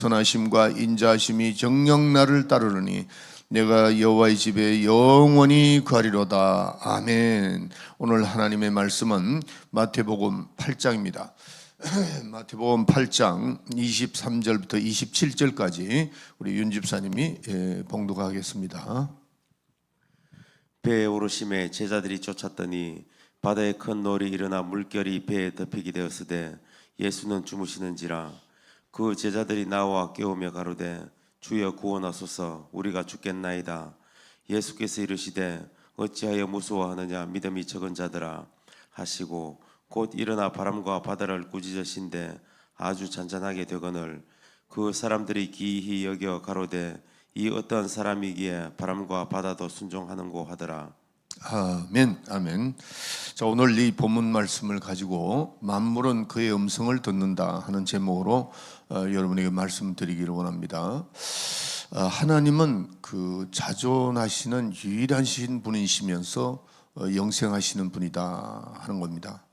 선하심과 인자하심이 정녕 나를 따르느니 내가 여호와의 집에 영원히 거하리로다. 아멘. 오늘 하나님의 말씀은 마태복음 8장입니다. 마태복음 8장 23절부터 27절까지 우리 윤 집사님이 봉독하겠습니다. 배에 오르심에 제자들이 쫓았더니 바다에 큰 놀이 일어나 물결이 배에 덮이게 되었으되 예수는 주무시는지라. 그 제자들이 나와 깨우며 가로되 주여 구원하소서, 우리가 죽겠나이다. 예수께서 이르시되 어찌하여 무서워하느냐, 믿음이 적은 자들아 하시고 곧 일어나 바람과 바다를 꾸짖으신데 아주 잔잔하게 되거늘 그 사람들이 기이히 여겨 가로되 이 어떠한 사람이기에 바람과 바다도 순종하는고 하더라. 아멘, 아멘. 자, 오늘 이 본문 말씀을 가지고 만물은 그의 음성을 듣는다 하는 제목으로 여러분에게 말씀드리기를 원합니다. 하나님은 그 자존하시는 유일하신 분이시면서 영생하시는 분이다 하는 겁니다.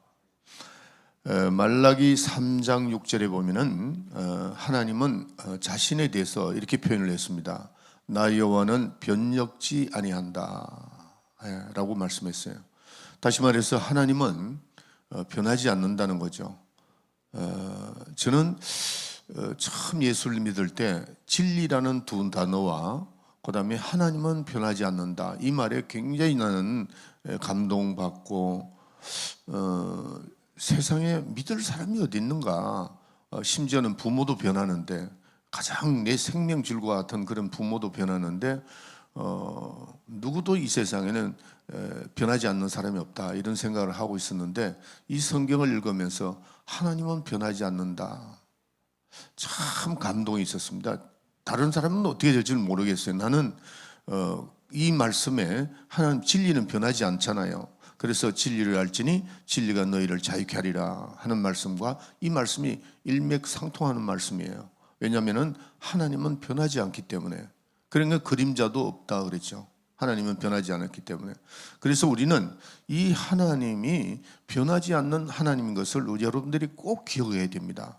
말라기 3장 6절에 보면은 하나님은 자신에 대해서 이렇게 표현을 했습니다. 나 여호와는 변력지 아니한다 라고 말씀했어요. 다시 말해서 하나님은 변하지 않는다는 거죠. 저는 처음 예수를 믿을 때 진리라는 두 단어와 그 다음에 하나님은 변하지 않는다, 이 말에 굉장히 나는 감동받고 세상에 믿을 사람이 어디 있는가. 심지어는 부모도 변하는데, 가장 내 생명줄과 같은 그런 부모도 변하는데 누구도 이 세상에는 변하지 않는 사람이 없다, 이런 생각을 하고 있었는데 이 성경을 읽으면서 하나님은 변하지 않는다, 참 감동이 있었습니다. 다른 사람은 어떻게 될지는 모르겠어요. 나는 이 말씀에 하나님 진리는 변하지 않잖아요. 그래서 진리를 알지니 진리가 너희를 자유케 하리라 하는 말씀과 이 말씀이 일맥상통하는 말씀이에요. 왜냐하면 하나님은 변하지 않기 때문에. 그러니까 그림자도 없다 그랬죠. 하나님은 변하지 않았기 때문에. 그래서 우리는 이 하나님이 변하지 않는 하나님인 것을 우리 여러분들이 꼭 기억해야 됩니다.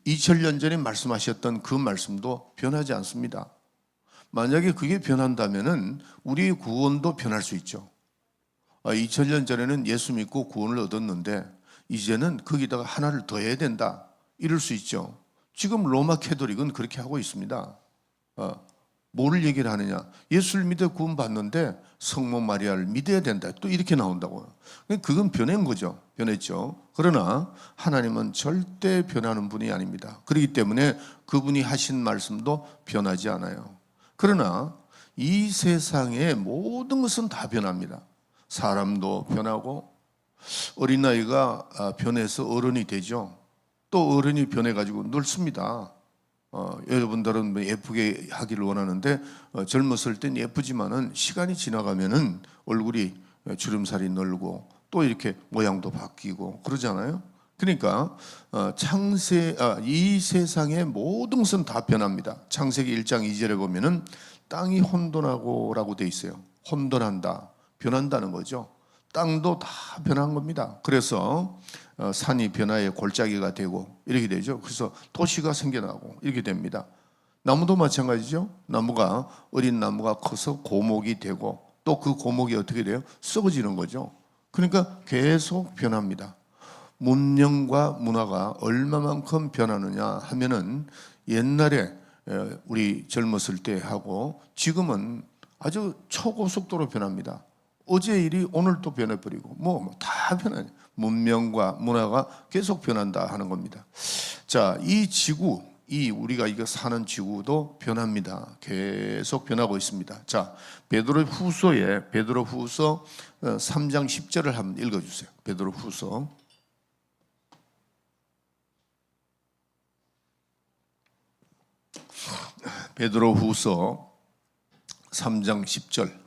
2000년 전에 말씀하셨던 그 말씀도 변하지 않습니다. 만약에 그게 변한다면은 우리의 구원도 변할 수 있죠. 2000년 전에는 예수 믿고 구원을 얻었는데 이제는 거기다가 하나를 더 해야 된다, 이럴 수 있죠. 지금 로마 캐톨릭은 그렇게 하고 있습니다. 뭐를 얘기를 하느냐, 예수를 믿어 구원받는데 성모 마리아를 믿어야 된다, 또 이렇게 나온다고요. 그건 변한 거죠. 변했죠. 그러나 하나님은 절대 변하는 분이 아닙니다. 그렇기 때문에 그분이 하신 말씀도 변하지 않아요. 그러나 이 세상의 모든 것은 다 변합니다. 사람도 변하고 어린아이가 변해서 어른이 되죠. 또 어른이 변해가지고 늙습니다. 여러분들은 예쁘게 하기를 원하는데 젊었을 땐 예쁘지만은 시간이 지나가면은 얼굴이 주름살이 늘고 또 이렇게 모양도 바뀌고 그러잖아요. 그러니까 이 세상의 모든 것은 다 변합니다. 창세기 1장 2절에 보면은 땅이 혼돈하고라고 돼 있어요. 혼돈한다, 변한다는 거죠. 땅도 다 변한 겁니다. 그래서 산이 변화의 골짜기가 되고 이렇게 되죠. 그래서 도시가 생겨나고 이렇게 됩니다. 나무도 마찬가지죠. 나무가, 어린 나무가 커서 고목이 되고 또 그 고목이 어떻게 돼요? 썩어지는 거죠. 그러니까 계속 변합니다. 문명과 문화가 얼마만큼 변하느냐 하면은 옛날에 우리 젊었을 때 하고 지금은 아주 초고속도로 변합니다. 어제 일이 오늘 또 변해버리고 다 변하죠. 문명과 문화가 계속 변한다 하는 겁니다. 자, 이 지구, 우리가 이거 사는 지구도 변합니다. 계속 변하고 있습니다. 자, 베드로후서 3장 10절을 한번 읽어주세요. 베드로후서 3장 10절.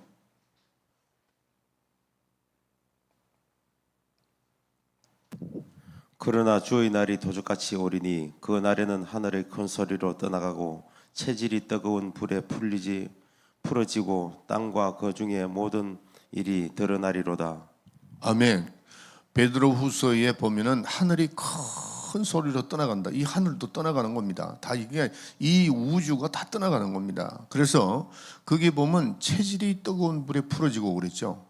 그러나 주의 날이 도적같이 오리니 그 날에는 하늘의 큰 소리로 떠나가고 체질이 뜨거운 불에 풀어지고 땅과 그 중에 모든 일이 드러나리로다. 아멘. 베드로후서에 보면은 하늘이 큰 소리로 떠나간다. 이 하늘도 떠나가는 겁니다. 다 이게 이 우주가 다 떠나가는 겁니다. 그래서 거기 보면 체질이 뜨거운 불에 풀어지고 그랬죠.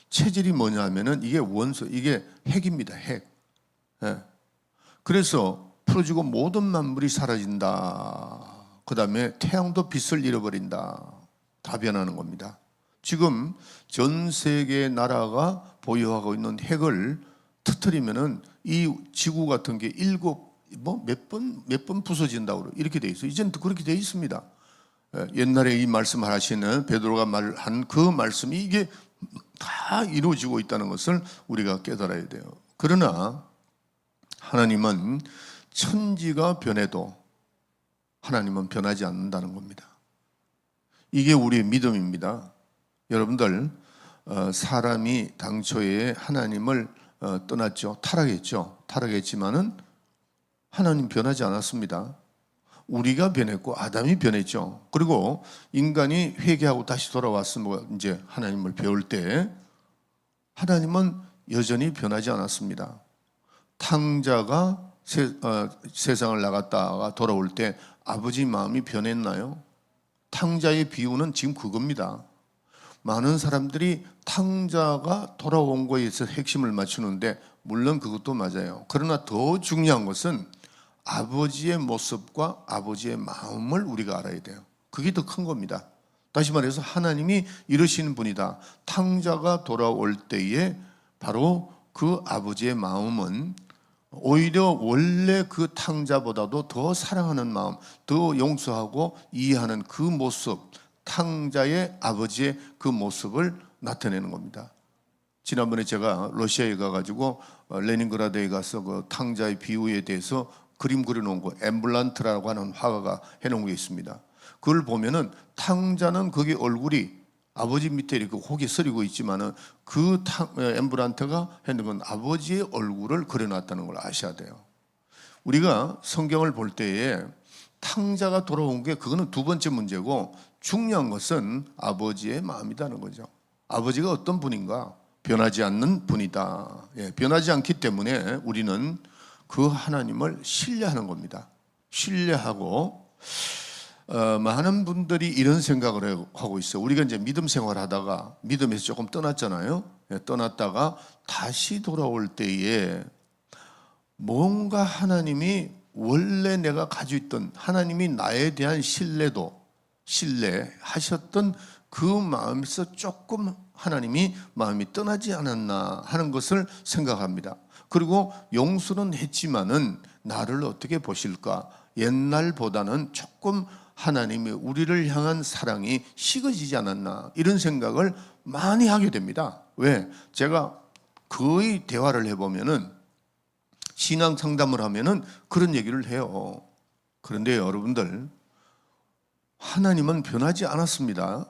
체질이 뭐냐면은 이게 원소, 이게 핵입니다. 핵. 예. 그래서 풀어지고 모든 만물이 사라진다. 그 다음에 태양도 빛을 잃어버린다. 다 변하는 겁니다. 지금 전 세계 나라가 보유하고 있는 핵을 터뜨리면은 이 지구 같은 게 몇 번 부서진다고 이렇게 돼 있어요. 이제는 그렇게 돼 있습니다. 옛날에 이 말씀을 하시는 베드로가 말한 그 말씀이 이게 다 이루어지고 있다는 것을 우리가 깨달아야 돼요. 그러나 하나님은 천지가 변해도 하나님은 변하지 않는다는 겁니다. 이게 우리의 믿음입니다. 여러분들, 사람이 당초에 하나님을 떠났죠. 타락했죠. 타락했지만은 하나님 변하지 않았습니다. 우리가 변했고 아담이 변했죠. 그리고 인간이 회개하고 다시 돌아왔으면 이제 하나님을 배울 때 하나님은 여전히 변하지 않았습니다. 탕자가 세상을 나갔다가 돌아올 때 아버지 마음이 변했나요? 탕자의 비유는 지금 그겁니다. 많은 사람들이 탕자가 돌아온 거에 있어서 핵심을 맞추는데 물론 그것도 맞아요. 그러나 더 중요한 것은 아버지의 모습과 아버지의 마음을 우리가 알아야 돼요. 그게 더 큰 겁니다. 다시 말해서 하나님이 이러시는 분이다. 탕자가 돌아올 때에 바로 그 아버지의 마음은 오히려 원래 그 탕자보다도 더 사랑하는 마음, 더 용서하고 이해하는 그 모습, 탕자의 아버지의 그 모습을 나타내는 겁니다. 지난번에 제가 러시아에 가가지고 레닌그라드에 가서 그 탕자의 비유에 대해서 그림 그려놓은 거, 엠블란트라고 하는 화가가 해놓은 게 있습니다. 그걸 보면은 탕자는 거기 얼굴이 아버지 밑에 이렇게 혹이 서리고 있지만은 그 엠블란트가 해놓은 건 아버지의 얼굴을 그려놨다는 걸 아셔야 돼요. 우리가 성경을 볼 때에 탕자가 돌아온 게 그거는 두 번째 문제고 중요한 것은 아버지의 마음이라는 거죠. 아버지가 어떤 분인가? 변하지 않는 분이다. 변하지 않기 때문에 우리는 그 하나님을 신뢰하는 겁니다. 신뢰하고 많은 분들이 이런 생각을 하고 있어요. 우리가 이제 믿음 생활하다가 믿음에서 조금 떠났잖아요. 떠났다가 다시 돌아올 때에 뭔가 하나님이 원래 내가 가지고 있던 하나님이 나에 대한 신뢰하셨던 그 마음에서 조금 하나님이 마음이 떠나지 않았나 하는 것을 생각합니다. 그리고 용서는 했지만은 나를 어떻게 보실까? 옛날보다는 조금 하나님이 우리를 향한 사랑이 식어지지 않았나 이런 생각을 많이 하게 됩니다. 왜? 제가 거의 대화를 해보면은 신앙 상담을 하면은 그런 얘기를 해요. 그런데 여러분들, 하나님은 변하지 않았습니다.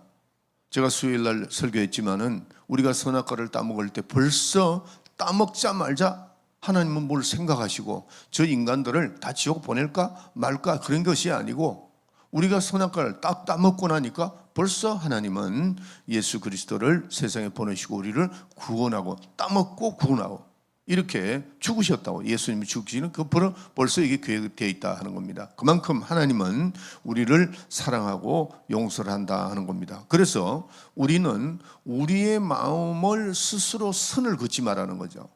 제가 수요일 날 설교했지만은 우리가 선악과를 따먹을 때 벌써 따먹자마자 하나님은 뭘 생각하시고 저 인간들을 다 지옥 보낼까 말까 그런 것이 아니고 우리가 선악과를 딱 따먹고 나니까 벌써 하나님은 예수 그리스도를 세상에 보내시고 우리를 구원하고 따먹고 구원하고 이렇게 죽으셨다고. 예수님이 죽으시는 그 벌써 이게 계획되어 있다 하는 겁니다. 그만큼 하나님은 우리를 사랑하고 용서를 한다 하는 겁니다. 그래서 우리는 우리의 마음을 스스로 선을 긋지 말라는 거죠.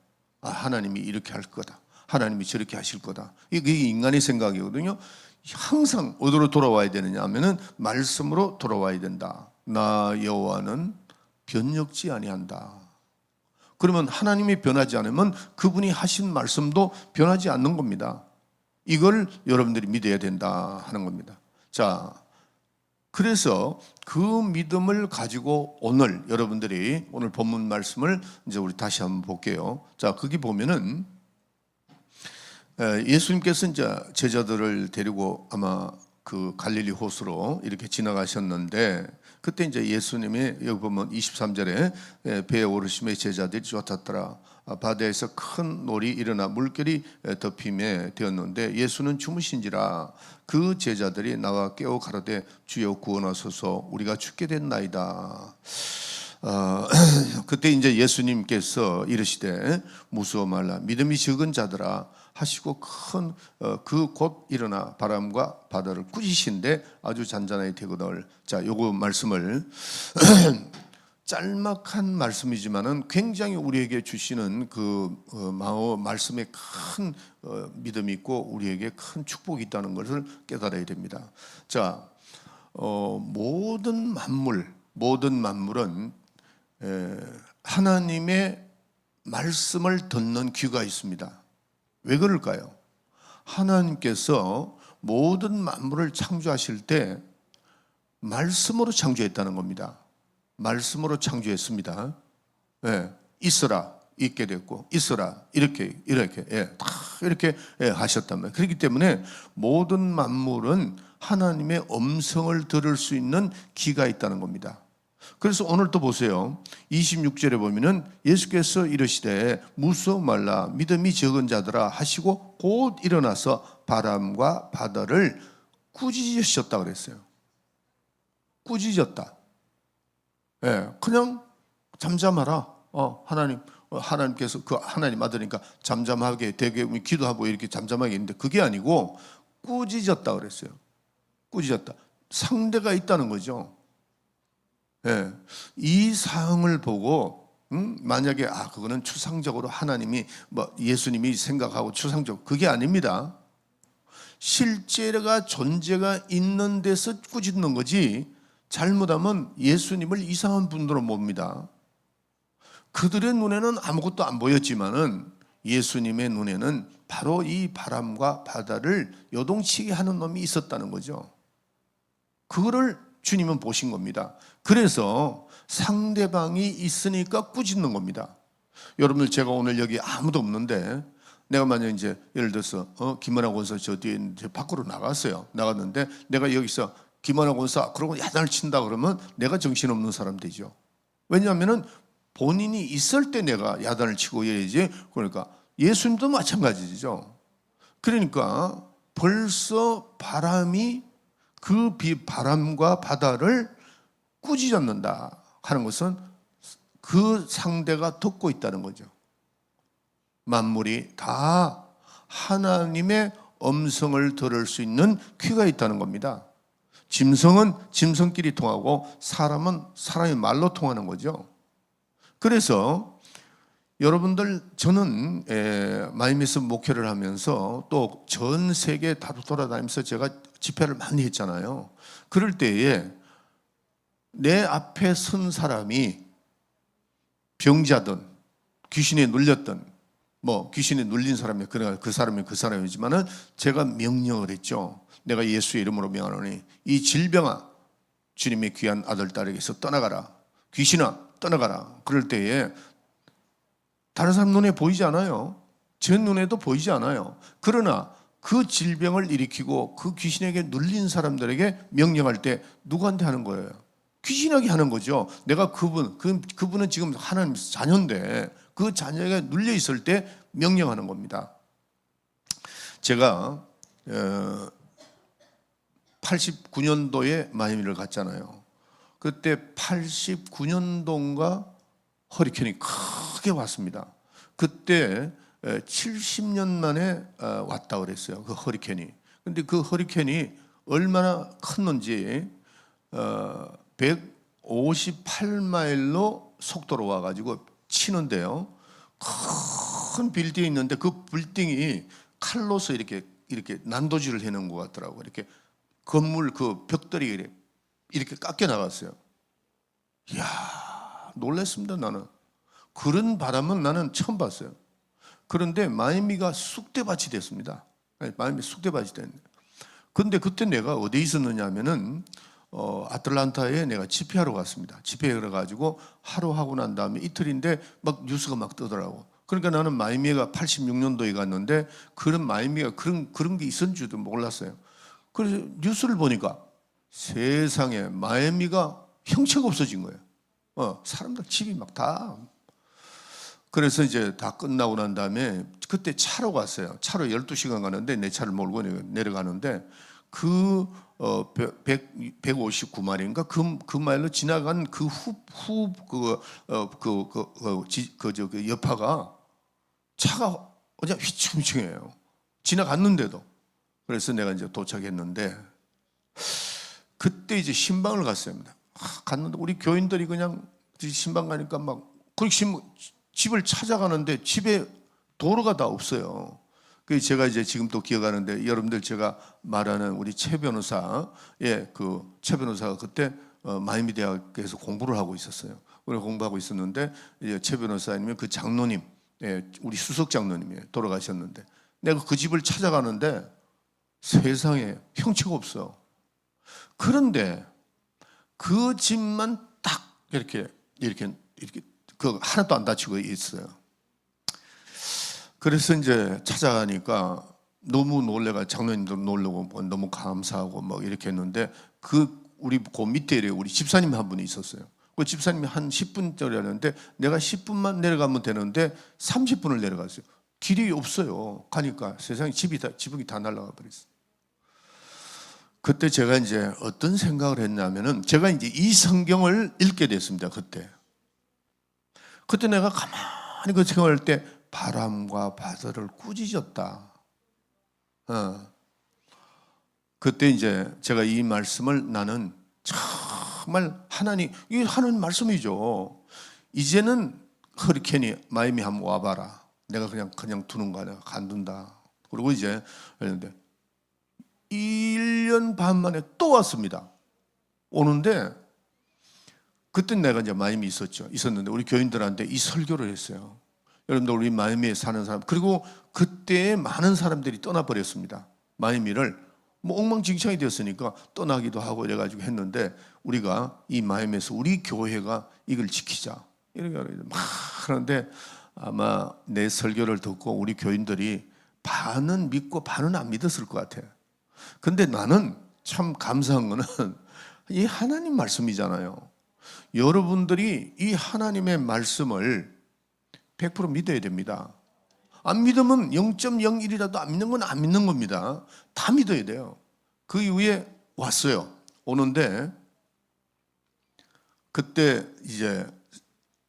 하나님이 이렇게 할 거다, 하나님이 저렇게 하실 거다. 이게 인간의 생각이거든요. 항상 어디로 돌아와야 되느냐 하면은 말씀으로 돌아와야 된다. 나 여호와는 변혁지 아니한다. 그러면 하나님이 변하지 않으면 그분이 하신 말씀도 변하지 않는 겁니다. 이걸 여러분들이 믿어야 된다 하는 겁니다. 자, 그래서 그 믿음을 가지고 오늘 여러분들이 오늘 본문 말씀을 이제 우리 다시 한번 볼게요. 자, 거기 보면은 예수님께서 이제 제자들을 데리고 아마 그 갈릴리 호수로 이렇게 지나가셨는데 그때 이제 예수님이 여기 보면 23절에 배에 오르심에 제자들이 쫓았더라. 바다에서 큰 놀이 일어나 물결이 덮임에 되었는데 예수는 주무신지라. 그 제자들이 나와 깨어 가로되 주여 구원하소서 우리가 죽게 됐나이다. 그때 이제 예수님께서 이르시되 무서워 말라 믿음이 적은 자들아 하시고 큰 그 곧 일어나 바람과 바다를 꾸짖으신데 아주 잔잔하게 되거늘. 자, 요거 말씀을 짤막한 말씀이지만은 굉장히 우리에게 주시는 그 말씀에 큰 믿음이 있고 우리에게 큰 축복이 있다는 것을 깨달아야 됩니다. 자, 모든 만물은 하나님의 말씀을 듣는 귀가 있습니다. 왜 그럴까요? 하나님께서 모든 만물을 창조하실 때 말씀으로 창조했다는 겁니다. 말씀으로 창조했습니다. 예, 있어라 있게 됐고, 있어라 이렇게 다 이렇게 하셨단 말이에요. 그렇기 때문에 모든 만물은 하나님의 음성을 들을 수 있는 귀가 있다는 겁니다. 그래서 오늘 또 보세요. 26절에 보면은 예수께서 이르시되 무서워 말라 믿음이 적은 자들아 하시고 곧 일어나서 바람과 바다를 꾸짖으셨다 그랬어요. 꾸짖었다. 예, 그냥 잠잠하라. 하나님께서 그 하나님 아들이니까 잠잠하게 되게 기도하고 이렇게 잠잠하게 있는데 그게 아니고 꾸짖었다 그랬어요. 꾸짖었다. 상대가 있다는 거죠. 예, 이 사항을 보고 만약에 그거는 추상적으로 하나님이 예수님이 생각하고 추상적 그게 아닙니다. 실제가 존재가 있는 데서 꾸짖는 거지 잘못하면 예수님을 이상한 분으로 봅니다. 그들의 눈에는 아무것도 안 보였지만은 예수님의 눈에는 바로 이 바람과 바다를 요동치게 하는 놈이 있었다는 거죠. 그거를 주님은 보신 겁니다. 그래서 상대방이 있으니까 꾸짖는 겁니다. 여러분들 제가 오늘 여기 아무도 없는데 내가 만약 이제 예를 들어서 김원학 원사 저 뒤에 밖으로 나갔어요. 나갔는데 내가 여기서 김원학 원사 그러고 야단을 친다 그러면 내가 정신없는 사람 되죠. 왜냐하면은 본인이 있을 때 내가 야단을 치고 이래야지. 그러니까 예수님도 마찬가지죠. 그러니까 벌써 바람이 그 바람과 바다를 꾸짖었는다 하는 것은 그 상대가 듣고 있다는 거죠. 만물이 다 하나님의 음성을 들을 수 있는 귀가 있다는 겁니다. 짐승은 짐승끼리 통하고 사람은 사람의 말로 통하는 거죠. 그래서 여러분들 저는 마이미스 목회를 하면서 또 전 세계 돌아다니면서 제가 집회를 많이 했잖아요. 그럴 때에 내 앞에 선 사람이 병자든 귀신에 눌렸든 귀신에 눌린 사람이 그 사람이지만은 제가 명령을 했죠. 내가 예수의 이름으로 명하노니 이 질병아 주님의 귀한 아들 딸에게서 떠나가라. 귀신아 떠나가라. 그럴 때에 다른 사람 눈에 보이지 않아요. 제 눈에도 보이지 않아요. 그러나 그 질병을 일으키고 그 귀신에게 눌린 사람들에게 명령할 때 누구한테 하는 거예요? 귀신에게 하는 거죠. 내가 그분은 지금 하나님 자녀인데 그 자녀에게 눌려 있을 때 명령하는 겁니다. 제가 89년도에 마이애미를 갔잖아요. 그때 89년도인가 허리케인이 크게 왔습니다. 그때 70년 만에 왔다 그랬어요. 그 허리케인이. 근데 그 허리케인이 얼마나 컸는지 158마일로 속도로 와가지고 치는데요. 큰 빌딩이 있는데 그 빌딩이 칼로서 이렇게 난도질을 해놓은 것 같더라고요. 이렇게 건물 그 벽돌이 이렇게 깎여 나갔어요. 이야, 놀랐습니다. 나는 그런 바람은 나는 처음 봤어요. 그런데 마이애미가 쑥대밭이 됐습니다. 마이애미 쑥대밭이 됐는데, 근데 그때 내가 어디에 있었느냐 하면은 아틀란타에 내가 집회하러 갔습니다. 집회하러 가지고 하루 하고 난 다음에 이틀인데 막 뉴스가 막 뜨더라고. 그러니까 나는 마이애미가 86년도에 갔는데 그런 마이애미가 그런 게 있었는 줄도 몰랐어요. 그래서 뉴스를 보니까 세상에 마이애미가 형체가 없어진 거예요. 사람들 집이 막 다. 그래서 이제 다 끝나고 난 다음에 그때 차로 갔어요. 차로 12시간 가는데 내 차를 몰고 내려가는데 그 159마일인가 그 마일로 지나간 그 여파가 차가 그냥 휘청휘청해요. 지나갔는데도. 그래서 내가 이제 도착했는데 그때 이제 신방을 갔습니다. 갔는데 우리 교인들이 그냥 신방 가니까 막 그렇게 집을 찾아가는데 집에 도로가 다 없어요. 그 제가 이제 지금도 기억하는데, 여러분들 제가 말하는 우리 최 변호사, 그 최 변호사가 그때 마이애미 대학에서 공부를 하고 있었어요. 그래서 공부하고 있었는데 이제 최 변호사님은 그 장로님, 우리 수석 장로님이 돌아가셨는데, 내가 그 집을 찾아가는데 세상에 형체가 없어. 그런데 그 집만 딱 이렇게 그 하나도 안 다치고 있어요. 그래서 이제 찾아가니까 너무 놀래가, 장로님도 놀라고 너무 감사하고 막 이렇게 했는데, 우리 그 밑에 우리 집사님 한 분이 있었어요. 그 집사님이 한 10분짜리였는데 내가 10분만 내려가면 되는데 30분을 내려갔어요. 길이 없어요. 가니까 세상에 지붕이 다 날아가 버렸어요. 그때 제가 이제 어떤 생각을 했냐면은, 제가 이제 이 성경을 읽게 됐습니다. 그때 내가 가만히 그 생각할 때 바람과 바다를 꾸짖었다. 그때 이제 제가 이 말씀을, 나는 정말 이게 하나님 말씀이죠. 이제는 허리케인이 마이애미 한번 와봐라. 내가 그냥 두는 거 아니야. 간둔다. 그리고 이제 했는데 1년 반 만에 또 왔습니다. 오는데 그때 내가 이제 마이애미 있었는데 우리 교인들한테 이 설교를 했어요. 여러분들, 우리 마이애미에 사는 사람, 그리고 그때 많은 사람들이 떠나버렸습니다. 마이애미를 뭐 엉망진창이 되었으니까 떠나기도 하고 이래가지고 했는데, 우리가 이 마이애미에서 우리 교회가 이걸 지키자 이렇게 막 하는데, 아마 내 설교를 듣고 우리 교인들이 반은 믿고 반은 안 믿었을 것 같아요. 근데 나는 참 감사한 거는 이 하나님 말씀이잖아요. 여러분들이 이 하나님의 말씀을 100% 믿어야 됩니다. 안 믿으면 0.01이라도 안 믿는 건 안 믿는 겁니다. 다 믿어야 돼요. 그 이후에 왔어요. 오는데 그때 이제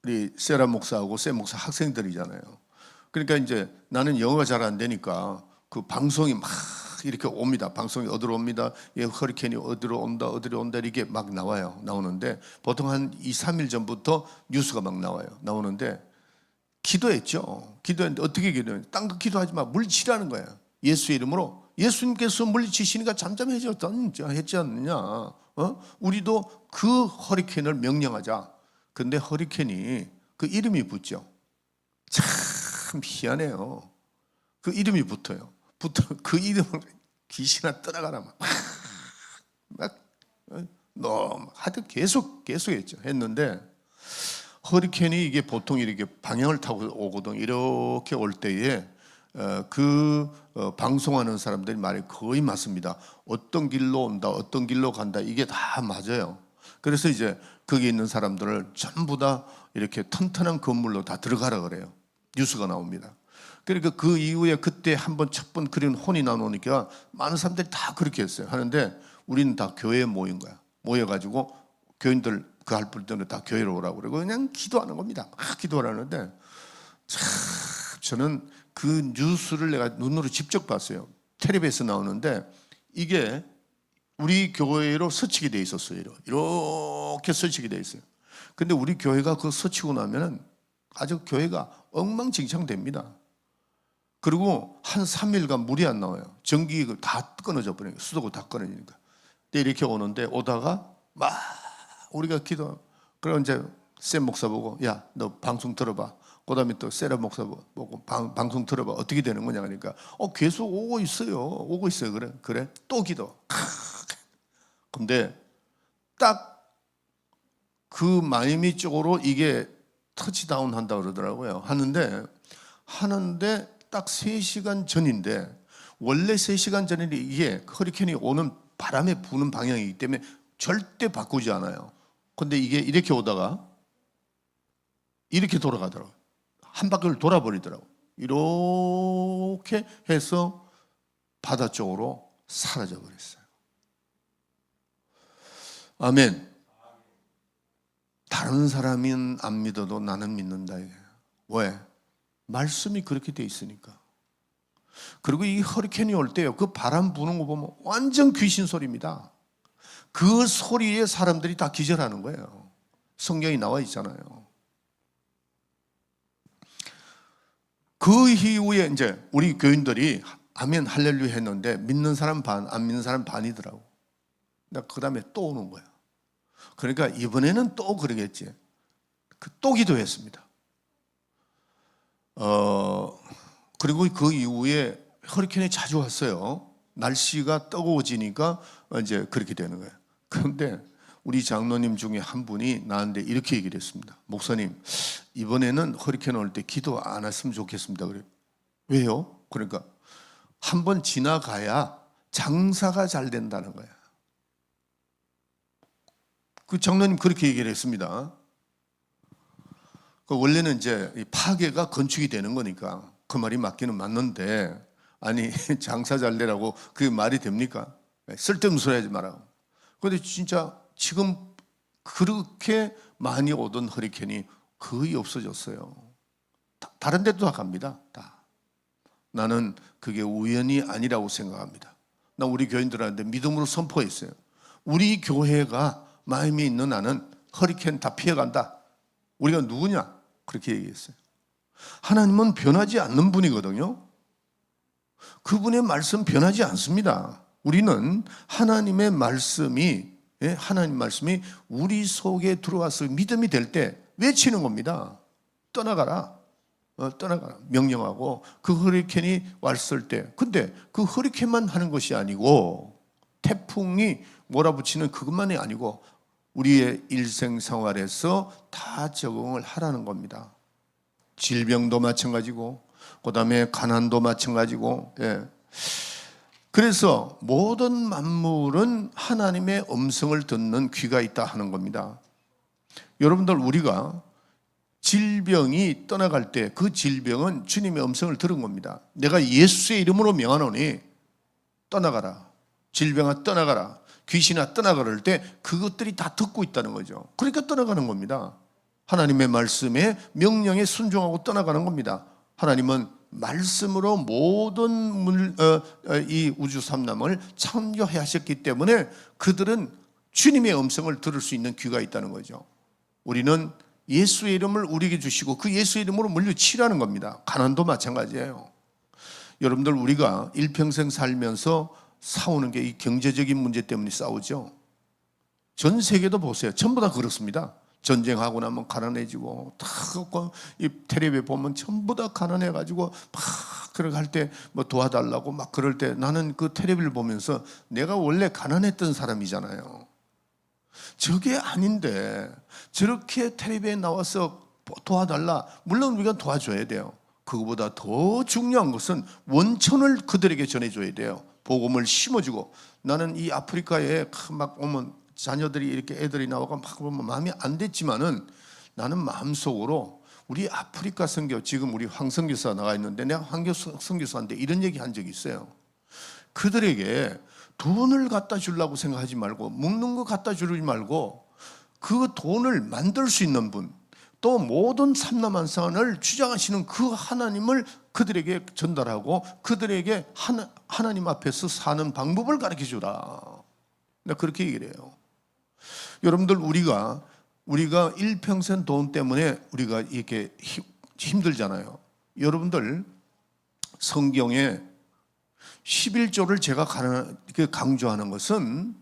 우리 세라 목사하고 세 목사 학생들이잖아요. 그러니까 이제 나는 영어가 잘 안 되니까 그 방송이 막 이렇게 옵니다. 방송이 어디로 옵니다. 허리케인이 어디로 온다 이게 막 나오는데 보통 한 2, 3일 전부터 뉴스가 막 나오는데 기도했죠. 기도했는데 어떻게 기도했는데, 딴 거 기도하지 마. 물리치라는 거야. 예수의 이름으로. 예수님께서 물리치시니까 잠잠해졌지 않느냐. 우리도 그 허리케인을 명령하자. 근데 허리케인이 그 이름이 붙죠. 참 희한해요. 그 이름이 붙어요. 그 이름을 귀신아 떠나가라 너무 하여튼 계속 했는데, 허리케인이 이게 보통 이렇게 방향을 타고 오거든. 이렇게 올 때에 방송하는 사람들이 말이 거의 맞습니다. 어떤 길로 온다, 어떤 길로 간다, 이게 다 맞아요. 그래서 이제 거기 있는 사람들을 전부 다 이렇게 튼튼한 건물로 다 들어가라 그래요. 뉴스가 나옵니다. 그러니까 그 이후에 그때 첫 번 그런 혼이 나오니까 많은 사람들이 다 그렇게 했어요. 하는데 우리는 다 교회에 모인 거야. 모여가지고 교인들 그 할 때는 다 교회로 오라고 그러고 그냥 기도하는 겁니다. 막 기도하는데, 참 저는 그 뉴스를 내가 눈으로 직접 봤어요. 텔레비에서 나오는데 이게 우리 교회로 스치게 돼 있었어요. 이렇게 스치게 돼 있어요. 근데 우리 교회가 그거 스치고 나면은 아주 교회가 엉망진창됩니다. 그리고 한 3일간 물이 안 나와요. 전기가 다 끊어져 버리니까, 수도가 다 끊어지니까. 근데 이렇게 오다가 막 우리가 그럼 이제 샘 목사 보고, 야, 너 방송 들어봐. 그 다음에 또 세라 목사 보고 방송 들어봐. 어떻게 되는 거냐 하니까 계속 오고 있어요. 그래 또 기도. 근데 딱 그 마이애미 쪽으로 이게 터치다운 한다 그러더라고요. 하는데 딱 3시간 전인데, 원래 3시간 전인데 이게 허리케인이 오는 바람에 부는 방향이기 때문에 절대 바꾸지 않아요. 근데 이게 이렇게 오다가 이렇게 돌아가더라고요. 한 바퀴를 돌아버리더라고요. 이렇게 해서 바다 쪽으로 사라져 버렸어요. 아멘. 다른 사람은 안 믿어도 나는 믿는다. 왜? 말씀이 그렇게 돼 있으니까. 그리고 이 허리케인이 올 때요, 그 바람 부는 거 보면 완전 귀신 소리입니다. 그 소리에 사람들이 다 기절하는 거예요. 성경이 나와 있잖아요. 그 이후에 이제 우리 교인들이 아멘 할렐루야 했는데 믿는 사람 반, 안 믿는 사람 반이더라고. 그 다음에 또 오는 거야. 그러니까 이번에는 또 그러겠지. 또 기도했습니다. 그리고 그 이후에 허리케인이 자주 왔어요. 날씨가 뜨거워지니까 이제 그렇게 되는 거예요. 그런데 우리 장로님 중에 한 분이 나한테 이렇게 얘기를 했습니다. 목사님, 이번에는 허리케인 올 때 기도 안 했으면 좋겠습니다. 그래요. 왜요? 그러니까 한번 지나가야 장사가 잘 된다는 거야. 그 장로님 그렇게 얘기를 했습니다. 원래는 이제 파괴가 건축이 되는 거니까 그 말이 맞기는 맞는데, 아니 장사 잘 되라고 그게 말이 됩니까? 쓸데없는 소리 하지 마라. 그런데 진짜 지금 그렇게 많이 오던 허리케인이 거의 없어졌어요. 다른 데도 다 갑니다. 다. 나는 그게 우연이 아니라고 생각합니다. 나 우리 교인들한테 믿음으로 선포했어요. 우리 교회가 마음에 있는 나는 허리케인 다 피해간다. 우리가 누구냐? 그렇게 얘기했어요. 하나님은 변하지 않는 분이거든요. 그분의 말씀 변하지 않습니다. 우리는 하나님의 말씀이, 하나님 말씀이 우리 속에 들어와서 믿음이 될 때 외치는 겁니다. 떠나가라. 떠나가라. 명령하고 그 허리케인이 왔을 때, 근데 그 허리케인만 하는 것이 아니고 태풍이 몰아붙이는 그것만이 아니고 우리의 일생생활에서 다 적응을 하라는 겁니다. 질병도 마찬가지고 그 다음에 가난도 마찬가지고. 그래서 모든 만물은 하나님의 음성을 듣는 귀가 있다 하는 겁니다. 여러분들, 우리가 질병이 떠나갈 때 그 질병은 주님의 음성을 들은 겁니다. 내가 예수의 이름으로 명하노니 떠나가라. 질병아 떠나가라. 귀신아 떠나가라 할 때 그것들이 다 듣고 있다는 거죠. 그러니까 떠나가는 겁니다. 하나님의 말씀에 명령에 순종하고 떠나가는 겁니다. 하나님은 말씀으로 모든 이 우주 삼람을 창조해 하셨기 때문에 그들은 주님의 음성을 들을 수 있는 귀가 있다는 거죠. 우리는 예수의 이름을 우리에게 주시고 그 예수의 이름으로 물리치라는 겁니다. 가난도 마찬가지예요. 여러분들, 우리가 일평생 살면서 싸우는 게 이 경제적인 문제 때문에 싸우죠. 전 세계도 보세요. 전부 다 그렇습니다. 전쟁하고 나면 가난해지고, 다 이 텔레비에 보면 전부 다 가난해가지고 막 그렇게 할 때 뭐 도와달라고 막 그럴 때, 나는 그 텔레비를 보면서 내가 원래 가난했던 사람이잖아요. 저게 아닌데 저렇게 텔레비에 나와서 도와달라. 물론 우리가 도와줘야 돼요. 그거보다 더 중요한 것은 원천을 그들에게 전해줘야 돼요. 복음을 심어주고. 나는 이 아프리카에 막 오면 자녀들이 이렇게 애들이 나오고 막 보면 마음이 안 됐지만은 나는 마음속으로 우리 아프리카 선교, 지금 우리 황 선교사 나가 있는데 내가 황 선교사한테 이런 얘기 한 적이 있어요. 그들에게 돈을 갖다 주려고 생각하지 말고, 먹는 거 갖다 주지 말고 그 돈을 만들 수 있는 분, 또 모든 삼라만상을 주장하시는 그 하나님을 그들에게 전달하고 그들에게 하나님 앞에서 사는 방법을 가르쳐 주라. 내가 그렇게 얘기를 해요. 여러분들, 우리가 일평생 돈 때문에 우리가 이렇게 힘들잖아요. 여러분들, 성경에 11조를 제가 강조하는 것은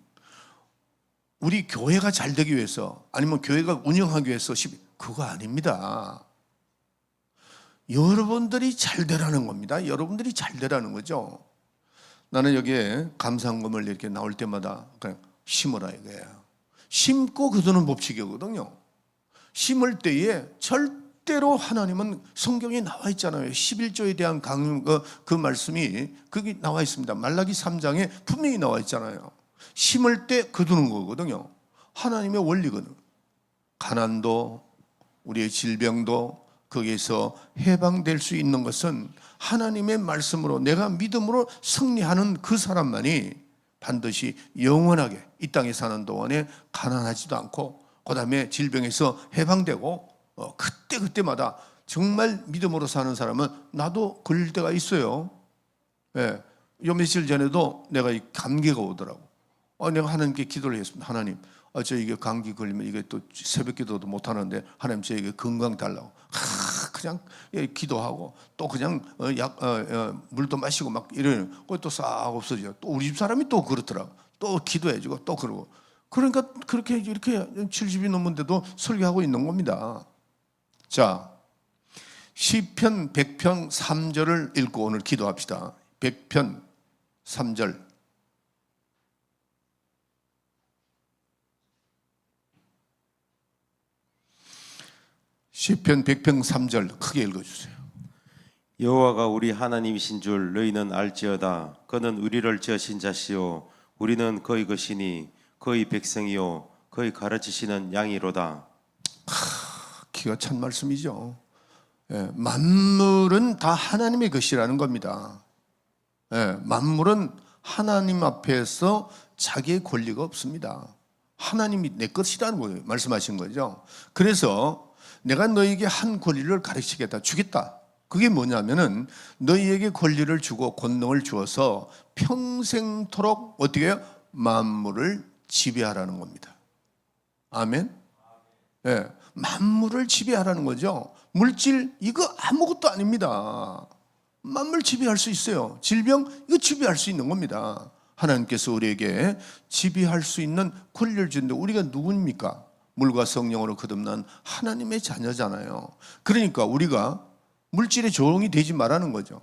우리 교회가 잘 되기 위해서, 아니면 교회가 운영하기 위해서 그거 아닙니다. 여러분들이 잘 되라는 겁니다. 여러분들이 잘 되라는 거죠. 나는 여기에 감사금을 이렇게 나올 때마다 그냥 심으라 이거예요. 심고 거두는 법칙이거든요. 심을 때에 절대로 하나님은, 성경에 나와 있잖아요. 11조에 대한 그 말씀이 거기 나와 있습니다. 말라기 3장에 분명히 나와 있잖아요. 심을 때 거두는 거거든요. 하나님의 원리거든요. 가난도 우리의 질병도 거기에서 해방될 수 있는 것은 하나님의 말씀으로, 내가 믿음으로 승리하는 그 사람만이 반드시 영원하게 이 땅에 사는 동안에 가난하지도 않고, 그 다음에 질병에서 해방되고, 그때마다 정말 믿음으로 사는 사람은, 나도 걸릴 때가 있어요. 예, 요 며칠 전에도 내가 이 감기가 오더라고. 내가 하나님께 기도를 했습니다. 하나님, 저 이게 감기 걸리면 이게 또 새벽 기도도 못 하는데 하나님 저에게 건강 달라고. 그냥 기도하고 또 그냥 물도 마시고 막 이러는 그것도 싹 없어져. 또 우리 집 사람이 또 그렇더라고. 또 기도해주고 또 그러고. 그러니까 그렇게 이렇게 70이 넘은데도 설교하고 있는 겁니다. 자, 시편 100편 3절을 읽고 오늘 기도합시다. 100편 3절. 시편 100편 3절 크게 읽어주세요. 여호와가 우리 하나님이신 줄 너희는 알지어다. 그는 우리를 지으신 자시요 우리는 그의 것이니 그의 백성이요 그의 가르치시는 양이로다. 기가 찬 말씀이죠. 예, 만물은 다 하나님의 것이라는 겁니다. 예, 만물은 하나님 앞에서 자기의 권리가 없습니다. 하나님이 내 것이라는 거예요. 말씀하신 거죠. 그래서 내가 너에게 한 권리를 가르치겠다, 주겠다. 그게 뭐냐면은 너희에게 권리를 주고 권능을 주어서 평생토록 어떻게 해요? 만물을 지배하라는 겁니다. 아멘. 예, 만물을 지배하라는 거죠. 물질 이거 아무것도 아닙니다. 만물 지배할 수 있어요. 질병 이거 지배할 수 있는 겁니다. 하나님께서 우리에게 지배할 수 있는 권리를 주는데 우리가 누구입니까? 물과 성령으로 거듭난 하나님의 자녀잖아요. 그러니까 우리가 물질의 종이 되지 말라는 거죠.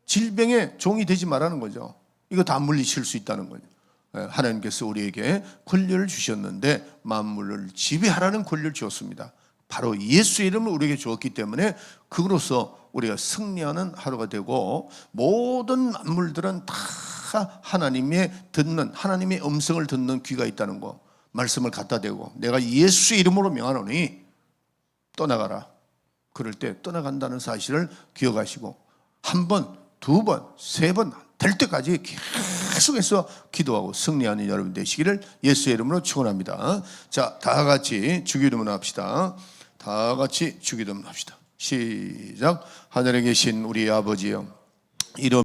질병의 종이 되지 말라는 거죠. 이거 다 물리칠 수 있다는 거죠. 하나님께서 우리에게 권리를 주셨는데 만물을 지배하라는 권리를 주었습니다. 바로 예수의 이름을 우리에게 주었기 때문에 그로서 우리가 승리하는 하루가 되고 모든 만물들은 다 하나님의 음성을 듣는 귀가 있다는 거 말씀을 갖다 대고 내가 예수의 이름으로 명하노니 떠나가라. 그럴 때 떠나간다는 사실을 기억하시고 한 번, 두 번, 세 번 될 때까지 계속해서 기도하고 승리하는 여러분 되시기를 예수의 이름으로 축원합니다. 자, 다 같이 주기도문 합시다. 다 같이 주기도문 합시다. 시작. 하늘에 계신 우리 아버지여, 이름